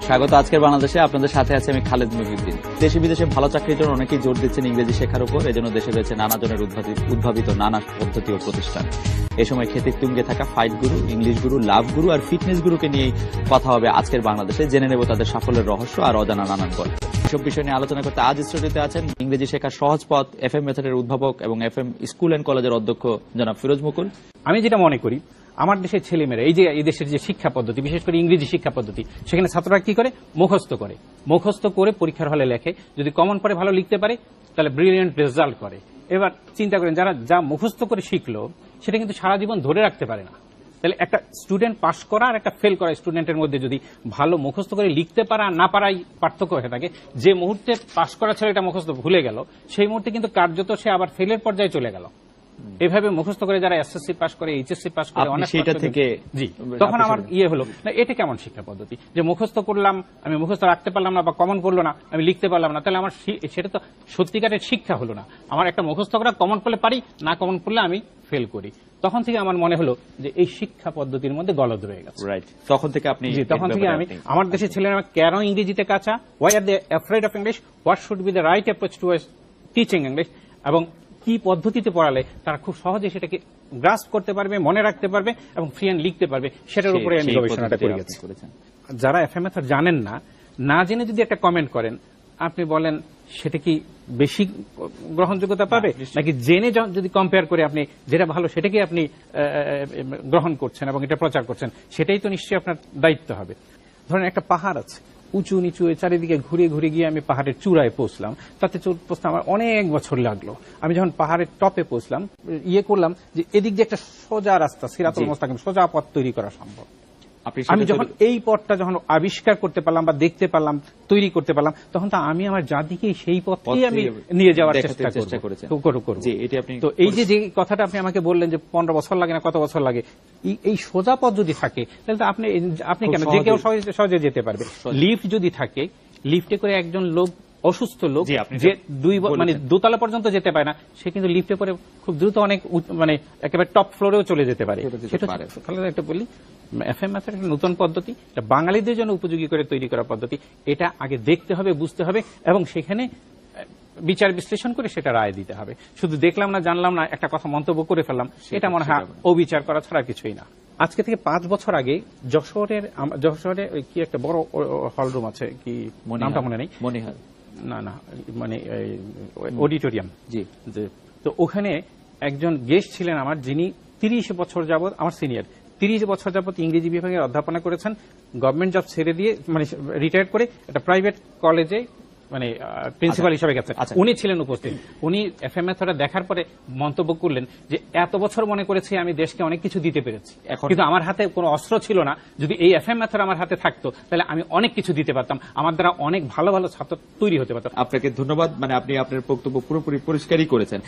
স্বাগত আজকের বাংলাদেশে। আপনাদের সাথে আছে আমি খালেদ মহিউদ্দিন। দেশে বিদেশে ভালো চাকরির জন্য অনেকেই জোর দিচ্ছেন ইংরেজি শেখার উপর। এজন্য দেশে রয়েছে নানা জনের উদ্ভাবিত নানা পদ্ধতি ও প্রতিষ্ঠান। এ সময় খ্যাতির তুঙ্গে থাকা ফাইট গুরু, ইংলিশ গুরু, লাভ গুরু আর ফিটনেস গুরুকে নিয়ে কথা হবে আজকের বাংলাদেশে। জেনে নেব তাদের সাফল্যের রহস্য আর অজানা নানান গল্প। এসব বিষয় নিয়ে আলোচনা করতে আজ স্টুডিওতে আছেন ইংরেজি শেখার সহজ পথ এফএম মেথডের উদ্ভাবক এবং এফএম স্কুল এন্ড কলেজের অধ্যক্ষ জনাব ফিরোজ মুকুল। আমি যেটা মনে করি, আমার দেশের ছেলেমেয়েরা এই দেশের যে শিক্ষা পদ্ধতি, বিশেষ করে ইংরেজি শিক্ষা পদ্ধতি, সেখানে ছাত্ররা কি করে? মুখস্থ করে পরীক্ষার হলে লেখে। যদি কমন পড়ে ভালো লিখতে পারে তাহলে ব্রিলিয়েন্ট রেজাল্ট করে। এবার চিন্তা করেন, যারা যা মুখস্থ করে শিখলো সেটা কিন্তু সারা জীবন ধরে রাখতে পারে না। তাহলে একটা স্টুডেন্ট পাস করা আর একটা ফেল করা স্টুডেন্টের মধ্যে যদি ভালো মুখস্থ করে লিখতে পারা না পারাই পার্থক্য হয়ে থাকে, যে মুহূর্তে পাস করা ছেলেটা মুখস্থ ভুলে গেল, সেই মুহূর্তে কিন্তু কার্যত সে আবার ফেলের পর্যায়ে চলে গেল। এইভাবে মুখস্থ করে যারা এসএসসি পাস করে, এইচএসসি পাস করে, অনেক সেটা থেকে তখন আমার হলো না, এটা কেমন শিক্ষা পদ্ধতি যে মুখস্থ করলাম, আমি মুখস্থ রাখতে পারলাম না বা কমন পড়লো না, আমি লিখতে পারলাম না, তাহলে আমার সেটা তো সত্যিকারের শিক্ষা হলো না। আমার একটা মুখস্থ করা, কমন পড়লে পারি, না কমন পড়লে আমি ফেল করি। তখন থেকে আমার মনে হলো যে এই শিক্ষা পদ্ধতির মধ্যে গলদ রয়ে গেছে। তখন থেকে আমি আমার দেশের ছেলেরা কেন ইংরেজিতে কাঁচা, why are they afraid of English, what should be the right approach to teaching English, এবং কি পদ্ধতিতে পড়ালে তারা খুব সহজে সেটাকে গ্রাস্প করতে পারবে, মনে রাখতে পারবে এবং ফ্রি হ্যান্ড লিখতে পারবে, সেটার উপরে আমি গবেষণাটা করে গেছি। যারা এফএম মেথড জানেন না জেনে যদি একটা কমেন্ট করেন, আপনি বলেন সেটা কি বেশি গ্রহণযোগ্যতা পাবে, নাকি জেনে যদি কম্পেয়ার করে আপনি যেটা ভালো সেটাকে আপনি গ্রহণ করছেন এবং এটা প্রচার করছেন, সেটাই তো নিশ্চয়ই আপনার দায়িত্ব হবে। ধরেন একটা পাহাড় আছে, উঁচু নিচু চারিদিকে ঘুরে ঘুরে গিয়ে আমি পাহাড়ের চূড়ায় পৌঁছলাম। তাতে পৌঁছতে আমার অনেক বছর লাগলো। আমি যখন পাহাড়ের টপে পৌঁছলাম, করলাম যে এদিক দিয়ে একটা সোজা রাস্তা, সিরাতুল মুস্তাকিম, সোজা পথ তৈরি করা সম্ভব। আমি যখন এই পথটা যখন আবিষ্কার করতে পারলাম বা দেখতে পারলাম, তৈরি করতে পারলাম, তখন তো আমি আমার জাতিকে সেই পথেই আমি নিয়ে যাওয়ার চেষ্টা করব। তো এই যে কথাটা আপনি আমাকে বললেন যে 15 বছর লাগে না, কত বছর লাগে, এই সোজা পথ যদি থাকে তাহলে তো আপনি কেন, যে কেউ সহজে যেতে পারবে। লিফট যদি থাকে, লিফটে করে একজন লোক, অসুস্থ লোক, যে দোতলা পর্যন্ত যেতে পারে না, সে কিন্তু লিফটে করে খুব দ্রুত অনেক একেবারে টপ ফ্লোরেও চলে যেতে পারে। একটা বলি, এফএম মেথড একটা নতুন পদ্ধতি, এটা বাঙালিদের জন্য উপযোগী করে তৈরি করা পদ্ধতি। এটা আগে দেখতে হবে, বুঝতে হবে এবং সেখানে বিচার বিশ্লেষণ করে সেটা রায় দিতে হবে। শুধু দেখলাম না, জানলাম না, একটা কথা মন্তব্য করে ফেললাম, এটা মনে হয় অবিচার করা ছাড়া কিছুই না। আজকে থেকে 5 বছর আগে যশোরে কি একটা বড় হল রুম আছে, কি নামটা মনে নেই, না অডিটোরিয়াম, তো ওখানে একজন গেস্ট ছিলেন আমার, যিনি 30 বছর যাবৎ আমার সিনিয়র, 30 বছর যাবৎ ইংরেজি বিভাগে অধ্যাপনা করেছেন। গভর্নমেন্ট জব ছেড়ে দিয়ে রিটায়ার করে একটা প্রাইভেট কলেজে প্রিন্সিপাল হিসেবে গেছেন। উনি ছিলেন উপস্থিত। উনি এফএম মেথড দেখার পরে মন্তব্য করলেন যে এত বছর মনে করেছি আমি দেশকে অনেক কিছু দিতে পেরেছি, কিন্তু আমার হাতে কোনো অস্ত্র ছিল না। যদি এই এফএম মেথড আমার হাতে থাকতো তাহলে আমি অনেক কিছু দিতে পারতাম, আমার দ্বারা অনেক ভালো ভালো ছাত্র তৈরি হতে পারতাম। আপনাকে ধন্যবাদ। আপনি আপনার বক্তব্য পুরোপুরি পরিষ্কারই করেছেন।